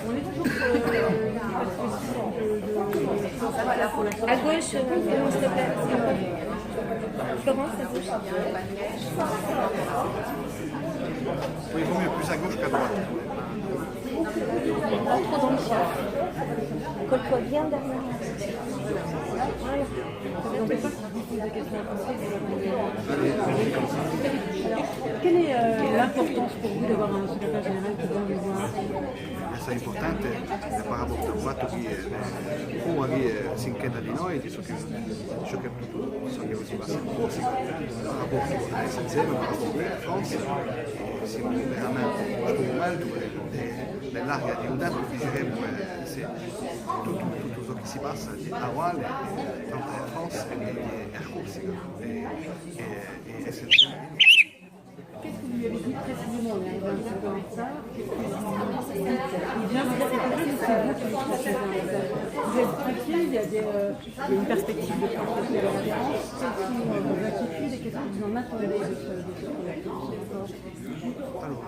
On est toujours à gauche, Florence, s'il te plaît. Florence, à gauche. Oui, il vaut mieux plus à gauche qu'à droite. Pas trop dans le champ. Colle-toi bien derrière. Voilà. on peut pas poser des questions à penser. Quelle est l'importance pour vous d'avoir un secrétaire général qui vient vous voir? È importante parlavo del fatto che si incheda di noi, di ciò che si passa in Corsica, par rapport à la SNCF, par rapport à la France, siamo veramente strumento nell'area di Udano vigiremo tutto ciò che si passa a Wall, tanto in France e a Corsica e SNCF. Qu'est-ce que vous lui avez dit précisément? On est arrivé un petit peu en retard. Il vient vous dire quelque chose ou c'est vous qui lui transmettez un message? Vous êtes inquiet? Il y a une perspective de transmettre la référence. Quelles sont vos inquiétudes et qu'est-ce que vous en attendez de ce projet? Allora,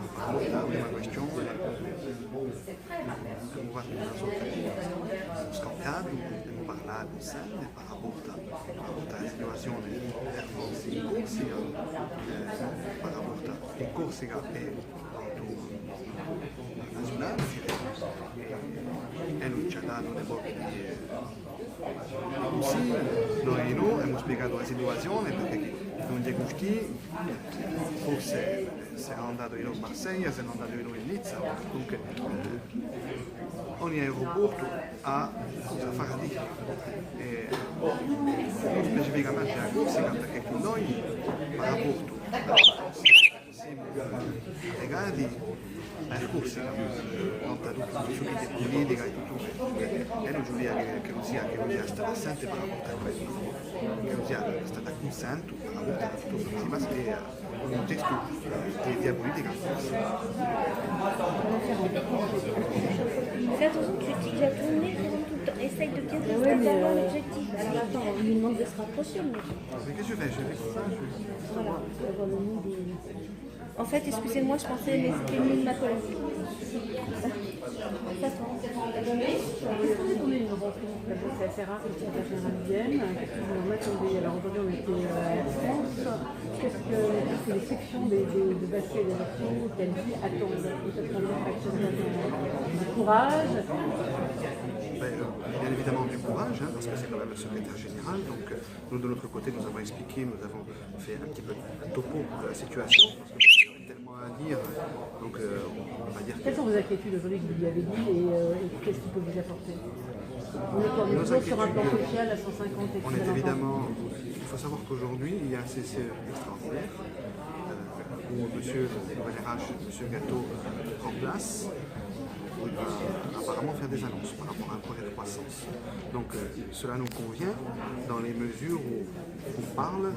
la prima questione scontata, abbiamo parlato sempre par rapport alla situazione in Corsica, par rapport in Corsica e nazionale, e lui ci ha dato un po' di consigli, noi abbiamo spiegato la situazione perché non gli gusti, forse se è andato in Marsiglia, se è andato in Nizza, comunque ogni aeroporto ha cosa fare lì. Non specificamente a Corsica perché con noi l'aeroporto siamo legati a Corsica, non da tutto ciò che è politica e tutto questo. E non giudia che non sia stata assente per rapporto a questo, che non sia stata consente per rapporto a tutto ciò che si passa in un contesto di politica. Fais attention, tu as tourné tout le temps. Essaye de bien rester derrière l'objectif. Alors attends, on lui demande de se rapprocher. Mais Qu'est-ce que je fais? Je fais comme ça. voilà, on peut avoir le nom des... En fait, excusez-moi, je pensais mais c'était le nom de ma collègue. Est-ce qu'on est une rencontre? C'est assez rare que le secrétaire général vienne. Qu'est-ce que vous en attendez? Alors aujourd'hui, on était en France. Qu'est-ce que les sections de basket et des actions qu'elles attendent? Peut-être du courage. Bien évidemment du courage, parce que c'est quand même le secrétaire général. Donc nous de notre côté, nous avons expliqué, nous avons fait un petit peu un topo de la situation, parce qu'il y a tellement à dire. Donc on va dire. Quelles sont vos inquiétudes aujourd'hui que vous lui avez dit et qu'est-ce qu'il peut vous apporter? On est toujours sur un plan social à 150 et on est évidemment. Il faut savoir qu'aujourd'hui, il y a un CCE extraordinaire où monsieur le RH, monsieur Gâteau, prend place. Apparemment faire des annonces par rapport à un projet de croissance. Donc cela nous convient dans les mesures où on parle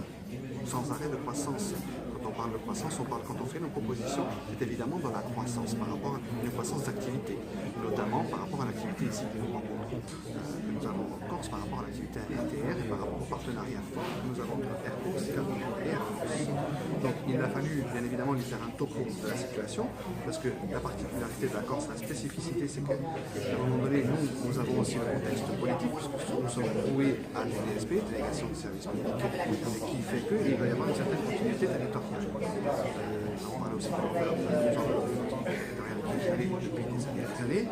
sans arrêt de croissance. Quand on parle de croissance, on parle quand on fait nos propositions, c'est évidemment dans la croissance par rapport à une croissance d'activité, notamment par rapport à l'activité ici que nous rencontrons, que nous avons en Corse par rapport à l'activité RTR et par rapport au partenariat fort que nous avons entre Air Corsica et Air France. Donc il a fallu bien évidemment lui faire un topo de la situation, parce que la particularité de la Corse, la spécificité, c'est qu'à un moment donné, nous avons aussi le contexte politique, puisque nous sommes voués à des DSP, délégation de services publics, qui fait qu'il va y avoir une certaine continuité territoriale. On parle aussi de depuis des années.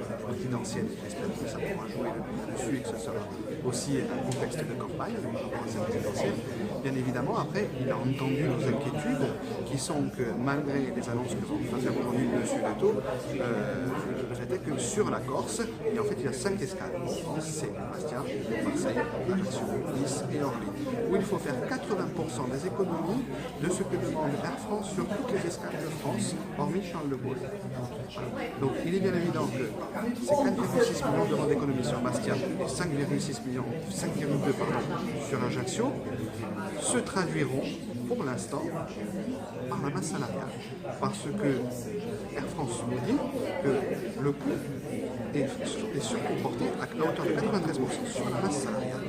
La présidentielle, j'espère que ça pourra jouer dessus et que ce sera aussi un contexte de campagne par rapport à cette présidentielle. Bien évidemment, après, il a entendu nos inquiétudes qui sont que malgré les annonces que l'on va faire aujourd'hui de M. Gâteau, le fait est que sur la Corse, et en fait il y a 5 escales, c'est Bastia, Marseille, Ajaccio, Nice et Orly, où il faut faire 80% des économies de ce que demande Air France sur toutes les escales de France, hormis Charles de Gaulle. Donc il est bien évident que ces 4,6 millions d'euros d'économies sur Bastia et 5,2 sur Ajaccio se traduiront pour l'instant par la masse salariale. Parce que Air France nous dit que le coût est surcomporté à la hauteur de 93% sur la masse salariale.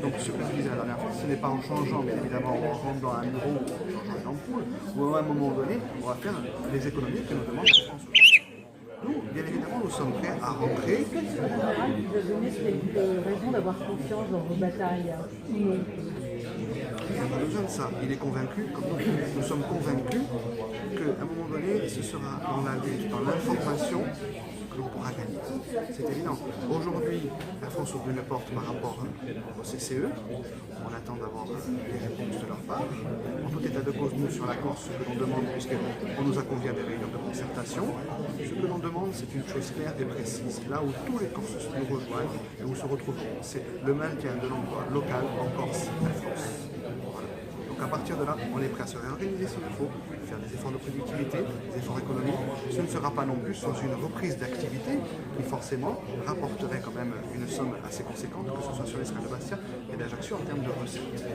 Donc ce que je disais la dernière fois, ce n'est pas en changeant, bien évidemment, en rendant un euro, en changeant une ampoule, ou où à un moment donné, on va faire les économies que nous demande la France. Nous, bien évidemment, nous sommes prêts à rentrer. Est-ce que, en général, vous avez donné raison d'avoir confiance dans vos batailles ou non? Il n'a pas besoin de ça. Il est convaincu, comme nous sommes convaincus, qu'à un moment donné, ce sera dans la lutte, dans l'information, que l'on pourra gagner. C'est évident. Aujourd'hui, la France ouvre une porte par rapport au CCE. On attend d'avoir des réponses de leur part. En tout état de cause, nous, sur la Corse, ce que l'on demande, puisqu'on nous a convié à des réunions de concertation, ce que l'on demande, c'est une chose claire et précise. Là où tous les Corses nous rejoignent et où se retrouvent, c'est le maintien de l'emploi local en Corse et en France. Voilà. Donc à partir de là, on est prêt à se réorganiser s'il le faut, faire des efforts de productivité, des efforts économiques. Ce ne sera pas non plus sans une reprise d'activité qui forcément rapporterait quand même une somme assez conséquente, que ce soit sur l'escale de Bastia et d'Ajaccio en termes de recettes.